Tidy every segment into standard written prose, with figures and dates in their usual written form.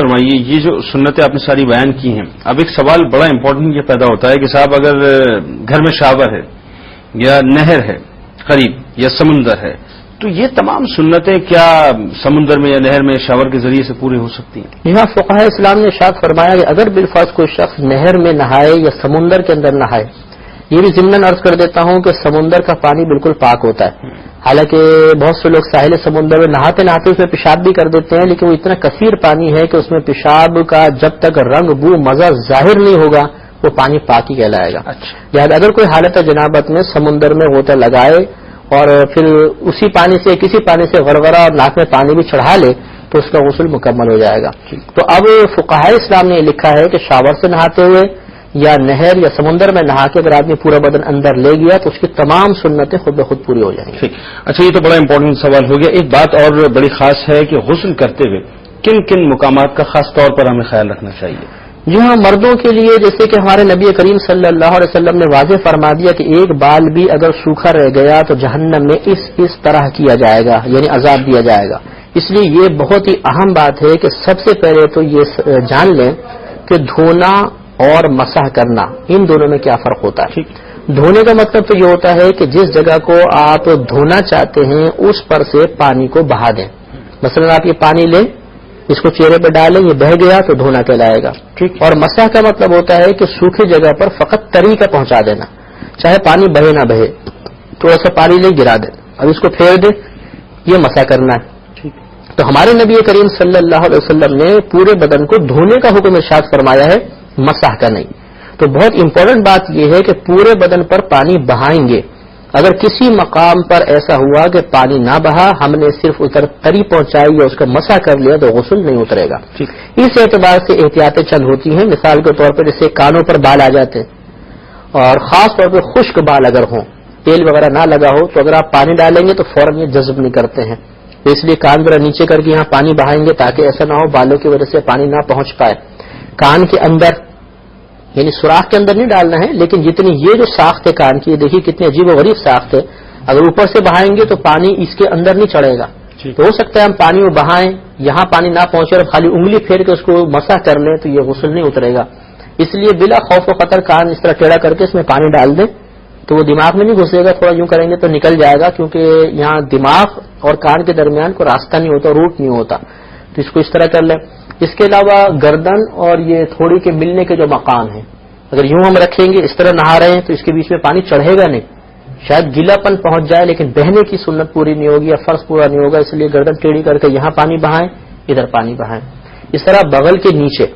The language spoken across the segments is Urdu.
فرمائیے، یہ جو سنتیں آپ نے ساری بیان کی ہیں، اب ایک سوال بڑا امپورٹنٹ یہ پیدا ہوتا ہے کہ صاحب اگر گھر میں شاور ہے یا نہر ہے قریب یا سمندر ہے تو یہ تمام سنتیں کیا سمندر میں یا نہر میں شاور کے ذریعے سے پوری ہو سکتی ہیں؟ یہاں فقہاء اسلام نے ارشاد فرمایا کہ اگر بالفرض کوئی شخص نہر میں نہائے یا سمندر کے اندر نہائے، یہ بھی ضمن عرض کر دیتا ہوں کہ سمندر کا پانی بالکل پاک ہوتا ہے، حالانکہ بہت سے لوگ ساحل سمندر میں نہاتے نہاتے اس میں پیشاب بھی کر دیتے ہیں، لیکن وہ اتنا کثیر پانی ہے کہ اس میں پیشاب کا جب تک رنگ بو مزہ ظاہر نہیں ہوگا وہ پانی پاک ہی کہلائے گا۔ لہٰذا اگر کوئی حالت جنابت میں سمندر میں غوطہ لگائے اور پھر اسی پانی سے کسی پانی سے غرغرہ اور ناک میں پانی بھی چڑھا لے تو اس کا غسل مکمل ہو جائے گا۔ تو اب فقہاء اسلام نے یہ لکھا ہے کہ شاور سے نہاتے ہوئے یا نہر یا سمندر میں نہا کے اگر آدمی پورا بدن اندر لے گیا تو اس کی تمام سنتیں خود بخود پوری ہو جائیں گی۔ اچھا، یہ تو بڑا امپورٹنٹ سوال ہو گیا۔ ایک بات اور بڑی خاص ہے کہ غسل کرتے ہوئے کن کن مقامات کا خاص طور پر ہمیں خیال رکھنا چاہیے؟ جی ہاں، مردوں کے لیے جیسے کہ ہمارے نبی کریم صلی اللہ علیہ وسلم نے واضح فرما دیا کہ ایک بال بھی اگر سوکھا رہ گیا تو جہنم میں اس طرح کیا جائے گا، یعنی عذاب دیا جائے گا۔ اس لیے یہ بہت ہی اہم بات ہے کہ سب سے پہلے تو یہ جان لیں کہ دھونا اور مسح کرنا ان دونوں میں کیا فرق ہوتا ہے۔ دھونے کا مطلب تو یہ ہوتا ہے کہ جس جگہ کو آپ دھونا چاہتے ہیں اس پر سے پانی کو بہا دیں۔ مثلا آپ یہ پانی لیں، اس کو چہرے پہ ڈالیں، یہ بہہ گیا تو دھونا کہلائے گا۔ اور مسح کا مطلب ہوتا ہے کہ سوکھی جگہ پر فقط تری کا پہنچا دینا، چاہے پانی بہے نہ بہے، تھوڑا سا پانی لے گرا دیں، اب اس کو پھیر دیں، یہ مسح کرنا ہے۔ تو ہمارے نبی کریم صلی اللہ علیہ وسلم نے پورے بدن کو دھونے کا حکم ارشاد فرمایا ہے، مسح کا نہیں۔ تو بہت امپورٹنٹ بات یہ ہے کہ پورے بدن پر پانی بہائیں گے۔ اگر کسی مقام پر ایسا ہوا کہ پانی نہ بہا، ہم نے صرف اتر تری پہنچائی یا اس کا مسح کر لیا تو غسل نہیں اترے گا۔ اس اعتبار سے احتیاطیں چند ہوتی ہیں، مثال کے طور پر جیسے کانوں پر بال آ جاتے ہیں اور خاص طور پہ خشک بال اگر ہوں، تیل وغیرہ نہ لگا ہو، تو اگر آپ پانی ڈالیں گے تو فوراً یہ جذب نہیں کرتے ہیں، تو اس لیے کان ذرا نیچے کر کے یہاں پانی بہائیں گے تاکہ ایسا نہ ہو بالوں کی وجہ سے پانی نہ پہنچ پائے۔ کان کے اندر یعنی سوراخ کے اندر نہیں ڈالنا ہے، لیکن جتنی یہ جو ساخت ہے کان کی، دیکھیے کتنی عجیب و غریب ساخت ہے، اگر اوپر سے بہائیں گے تو پانی اس کے اندر نہیں چڑھے گا۔ تو ہو سکتا ہے ہم پانی میں بہائیں، یہاں پانی نہ پہنچے اور خالی انگلی پھیر کے اس کو مسح کر لیں تو یہ غسل نہیں اترے گا۔ اس لیے بلا خوف و خطر کان اس طرح ٹیڑھا کر کے اس میں پانی ڈال دیں تو وہ دماغ میں نہیں گھسے گا، تھوڑا یوں کریں گے تو نکل جائے گا، کیونکہ یہاں دماغ اور کان کے درمیان کوئی راستہ نہیں ہوتا، روٹ نہیں ہوتا، تو اس کو اس طرح کر لیں۔ اس کے علاوہ گردن اور یہ تھوڑی کے ملنے کے جو مقام ہیں، اگر یوں ہم رکھیں گے، اس طرح نہا رہے ہیں تو اس کے بیچ میں پانی چڑھے گا نہیں، شاید گیلا پن پہنچ جائے لیکن بہنے کی سنت پوری نہیں ہوگی یا فرض پورا نہیں ہوگا، اس لیے گردن ٹیڑھی کر کے یہاں پانی بہائیں، ادھر پانی بہائیں۔ اس طرح بغل کے نیچے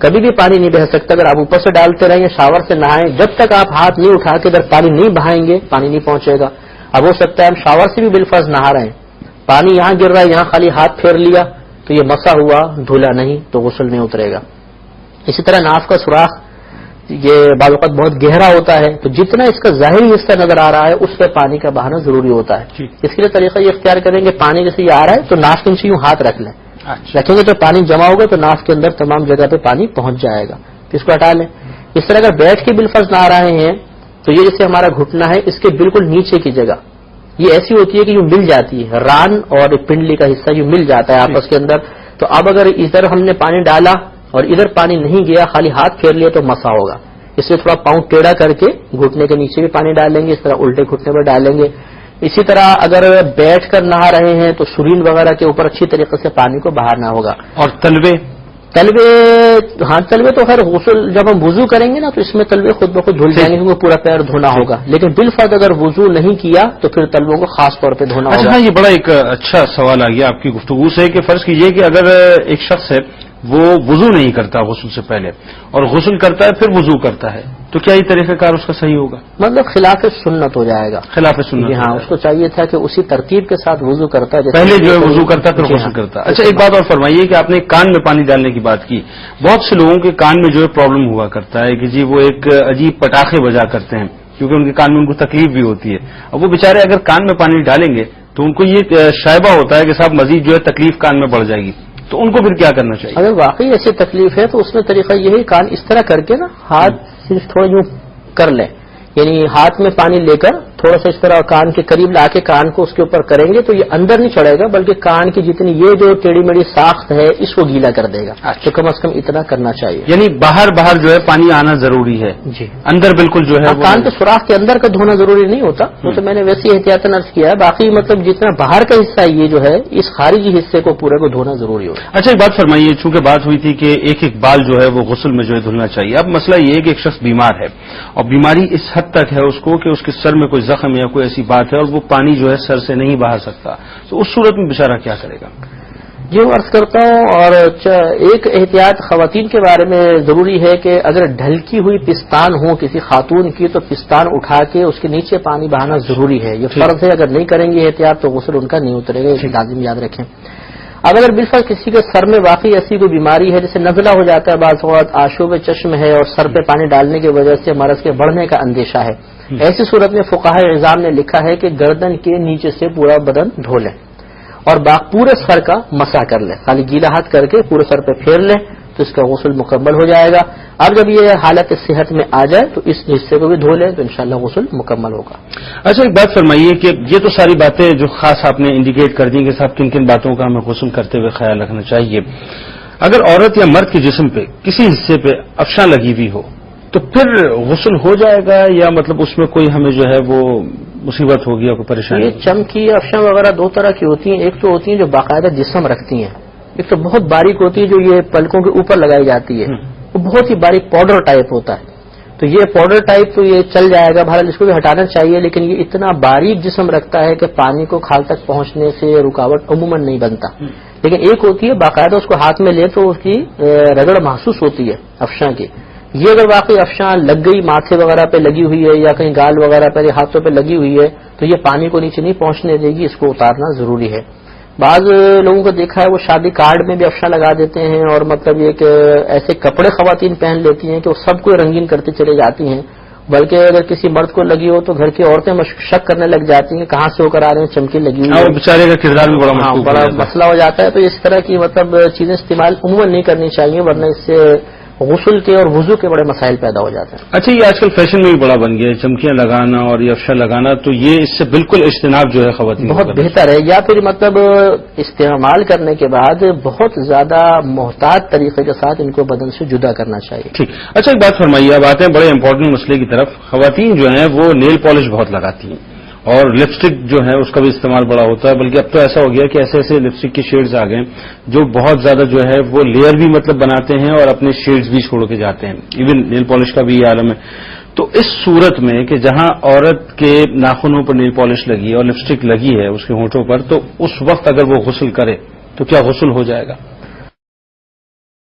کبھی بھی پانی نہیں بہہ سکتا، اگر آپ اوپر سے ڈالتے رہیں یا شاور سے نہائیں، جب تک آپ ہاتھ نہیں اٹھا کے ادھر پانی نہیں بہائیں گے پانی نہیں پہنچے گا۔ اب ہو سکتا ہے ہم شاور سے بھی بالفرض نہا رہے ہیں، پانی یہاں گر رہا ہے، یہاں خالی ہاتھ پھیر لیا تو یہ مسا ہوا، دھلا نہیں، تو غسل نہیں اترے گا۔ اسی طرح ناف کا سوراخ یہ بعض اوقات بہت گہرا ہوتا ہے، تو جتنا اس کا ظاہری حصہ نظر آ رہا ہے اس پہ پانی کا بہانا ضروری ہوتا ہے۔ اس کے لیے طریقہ یہ اختیار کریں گے، پانی جیسے یہ آ رہا ہے تو ناف کے نیچے یوں ہاتھ رکھ لیں، رکھیں گے تو پانی جمع ہوگا تو ناف کے اندر تمام جگہ پہ پانی پہنچ جائے گا، اس کو ہٹا لیں۔ اس طرح اگر بیٹھ کے بالفرض نہ آ رہے ہیں تو یہ جیسے ہمارا گھٹنا ہے اس کے بالکل نیچے کی جگہ یہ ایسی ہوتی ہے کہ یوں مل جاتی ہے، ران اور پنڈلی کا حصہ یوں مل جاتا ہے آپس کے اندر، تو اب اگر ادھر ہم نے پانی ڈالا اور ادھر پانی نہیں گیا، خالی ہاتھ پھیر لیا تو مسا ہوگا۔ اس سے تھوڑا پاؤں ٹیڑھا کر کے گھٹنے کے نیچے بھی پانی ڈالیں گے، اس طرح الٹے گھٹنے پر ڈالیں گے۔ اسی طرح اگر بیٹھ کر نہا رہے ہیں تو سرین وغیرہ کے اوپر اچھی طریقے سے پانی کو بہانا ہوگا۔ اور تلوے ہاں تلوے تو خیر غسل جب ہم وضو کریں گے نا تو اس میں تلوے خود بخود دھل جائیں گے کیونکہ پورا پیر دھونا ہوگا، لیکن بالفرض اگر وضو نہیں کیا تو پھر تلووں کو خاص طور پہ دھونا ہوگا۔ ہاں، یہ بڑا ایک اچھا سوال آ گیا آپ کی گفتگو سے کہ فرض کیجئے کہ اگر ایک شخص ہے وہ وضو نہیں کرتا غسل سے پہلے اور غسل کرتا ہے پھر وضو کرتا ہے تو کیا یہ طریقہ کار اس کا صحیح ہوگا؟ مطلب خلاف سنت ہو جائے گا۔ خلاف سنت؟ ہاں، اس کو چاہیے تھا کہ اسی ترتیب کے ساتھ وضو کرتا ہے، پہلے جو ہے وضو کرتا پھر غسل کرتا۔ اچھا، ایک بات اور فرمائیے کہ آپ نے کان میں پانی ڈالنے کی بات کی، بہت سے لوگوں کے کان میں جو ہے پرابلم ہوا کرتا ہے کہ جی وہ ایک عجیب پٹاخے بجا کرتے ہیں کیونکہ ان کے کان میں ان کو تکلیف بھی ہوتی ہے، اب وہ بیچارے اگر کان میں پانی ڈالیں گے تو ان کو یہ شائبہ ہوتا ہے کہ صاحب مزید جو ہے تکلیف کان میں بڑھ جائے گی، تو ان کو پھر کیا کرنا چاہیے؟ اگر واقعی ایسی تکلیف ہے تو اس میں طریقہ یہی کان اس طرح کر کے نا ہاتھ صرف تھوڑا یوں کر لیں، یعنی ہاتھ میں پانی لے کر تھوڑا سا اس طرح کان کے قریب لا کے کان کو اس کے اوپر کریں گے تو یہ اندر نہیں چڑھے گا، بلکہ کان کی جتنی یہ جو ٹیڑھی میڑھی ساخت ہے اس کو گیلا کر دے گا. تو کم از کم اتنا کرنا چاہیے. یعنی باہر جو ہے پانی آنا ضروری ہے جی. اندر بالکل جو ہے کان کے سوراخ کے اندر کا دھونا ضروری نہیں ہوتا، وہ تو میں نے ویسے احتیاطاً عرض کیا ہے. باقی مطلب جتنا باہر کا حصہ یہ جو ہے اس خارجی حصے کو پورے کو دھونا ضروری ہوتا ہے. اچھا ایک بات فرمائیے، چونکہ بات ہوئی تھی کہ ایک بال جو ہے وہ غسل میں جو ہے دھلنا چاہیے. اب مسئلہ یہ ہے کہ ایک شخص بیمار ہے اور بیماری اس حد تک ہے اس کو کہ اس کے سر میں کوئی زخم یا کوئی ایسی بات ہے اور وہ پانی جو ہے سر سے نہیں بہا سکتا، تو اس صورت میں بیچارہ کیا کرے گا؟ یہ عرض کرتا ہوں. اور ایک احتیاط خواتین کے بارے میں ضروری ہے کہ اگر ڈھلکی ہوئی پستان ہو کسی خاتون کی تو پستان اٹھا کے اس کے نیچے پانی بہانا ضروری ہے. یہ فرض ہے، اگر نہیں کریں گے احتیاط تو غسل ان کا نہیں اترے گا، یہ لازم یاد رکھیں. اب اگر بالفرض کسی کے سر میں واقعی ایسی کوئی بیماری ہے جیسے نزلہ ہو جاتا ہے، بعض اوقات آشوب چشم ہے اور سر پہ پانی ڈالنے کی وجہ سے مرض کے بڑھنے کا اندیشہ ہے، ایسی صورت میں فقہائے اعظام نے لکھا ہے کہ گردن کے نیچے سے پورا بدن دھو لیں اور پورے سر کا مسح کر لیں. خالی گیلا ہاتھ کر کے پورے سر پہ پھیر لیں تو اس کا غسل مکمل ہو جائے گا. اب جب یہ حالت صحت میں آ جائے تو اس حصے کو بھی دھو لیں تو انشاءاللہ غسل مکمل ہوگا. اچھا ایک بات فرمائیے کہ یہ تو ساری باتیں جو خاص آپ نے انڈیکیٹ کر دی کہ صاحب کن کن باتوں کا ہمیں غسل کرتے ہوئے خیال رکھنا چاہیے. اگر عورت یا مرد کے جسم پہ کسی حصے پہ افشاں لگی ہوئی ہو تو پھر غسل ہو جائے گا یا مطلب اس میں کوئی ہمیں جو ہے وہ مصیبت ہوگی یا کوئی پریشانی؟ یہ چمکی افشاں وغیرہ دو طرح کی ہوتی ہیں. ایک تو ہوتی ہیں جو باقاعدہ جسم رکھتی ہیں، ایک تو بہت باریک ہوتی ہے جو یہ پلکوں کے اوپر لگائی جاتی ہے، وہ بہت ہی باریک پاؤڈر ٹائپ ہوتا ہے. تو یہ پاؤڈر ٹائپ تو یہ چل جائے گا، بہرحال اس کو بھی ہٹانا چاہیے، لیکن یہ اتنا باریک جسم رکھتا ہے کہ پانی کو کھال تک پہنچنے سے رکاوٹ عموماً نہیں بنتا. لیکن ایک ہوتی ہے باقاعدہ اس کو ہاتھ میں لے تو اس کی رگڑ محسوس ہوتی ہے افشاں کی. یہ اگر واقعی افشاں لگ گئی ماتھے وغیرہ پہ لگی ہوئی ہے یا کہیں گال وغیرہ پہ ہاتھوں پہ لگی ہوئی ہے تو یہ پانی کو نیچے نہیں پہنچنے دے گی، اس کو اتارنا ضروری ہے. بعض لوگوں کو دیکھا ہے وہ شادی کارڈ میں بھی افشاں لگا دیتے ہیں اور مطلب یہ کہ ایسے کپڑے خواتین پہن لیتی ہیں کہ وہ سب کو رنگین کرتے چلے جاتی ہیں، بلکہ اگر کسی مرد کو لگی ہو تو گھر کی عورتیں شک کرنے لگ جاتی ہیں کہاں سے ہو کر آ رہے ہیں، چمکی لگی ہوئی ہے، بیچارے کا کردار بھی بڑا مسئلہ ہو جاتا ہے. تو اس طرح کی مطلب چیزیں استعمال عموماً نہیں کرنی چاہیے ورنہ اس سے غسل کے اور وضو کے بڑے مسائل پیدا ہو جاتے ہیں. اچھا یہ آج کل فیشن میں بھی بڑا بن گیا ہے چمکیاں لگانا اور یہ افشا لگانا، تو یہ اس سے بالکل اجتناب جو ہے خواتین بہت بہتر ہے، یا پھر مطلب استعمال کرنے کے بعد بہت زیادہ محتاط طریقے کے ساتھ ان کو بدن سے جدا کرنا چاہیے. ٹھیک. اچھا ایک بات فرمائیے، اب آتے ہیں بڑے امپورٹنٹ مسئلے کی طرف. خواتین جو ہیں وہ نیل پالش بہت لگاتی ہیں اور لپسٹک جو ہے اس کا بھی استعمال بڑا ہوتا ہے، بلکہ اب تو ایسا ہو گیا کہ ایسے ایسے لپسٹک کے شیڈز آ گئے جو بہت زیادہ جو ہے وہ لیئر بھی مطلب بناتے ہیں اور اپنے شیڈز بھی چھوڑ کے جاتے ہیں. ایون نیل پالش کا بھی یہ عالم ہے. تو اس صورت میں کہ جہاں عورت کے ناخنوں پر نیل پالش لگی ہے اور لپسٹک لگی ہے اس کے ہونٹوں پر، تو اس وقت اگر وہ غسل کرے تو کیا غسل ہو جائے گا؟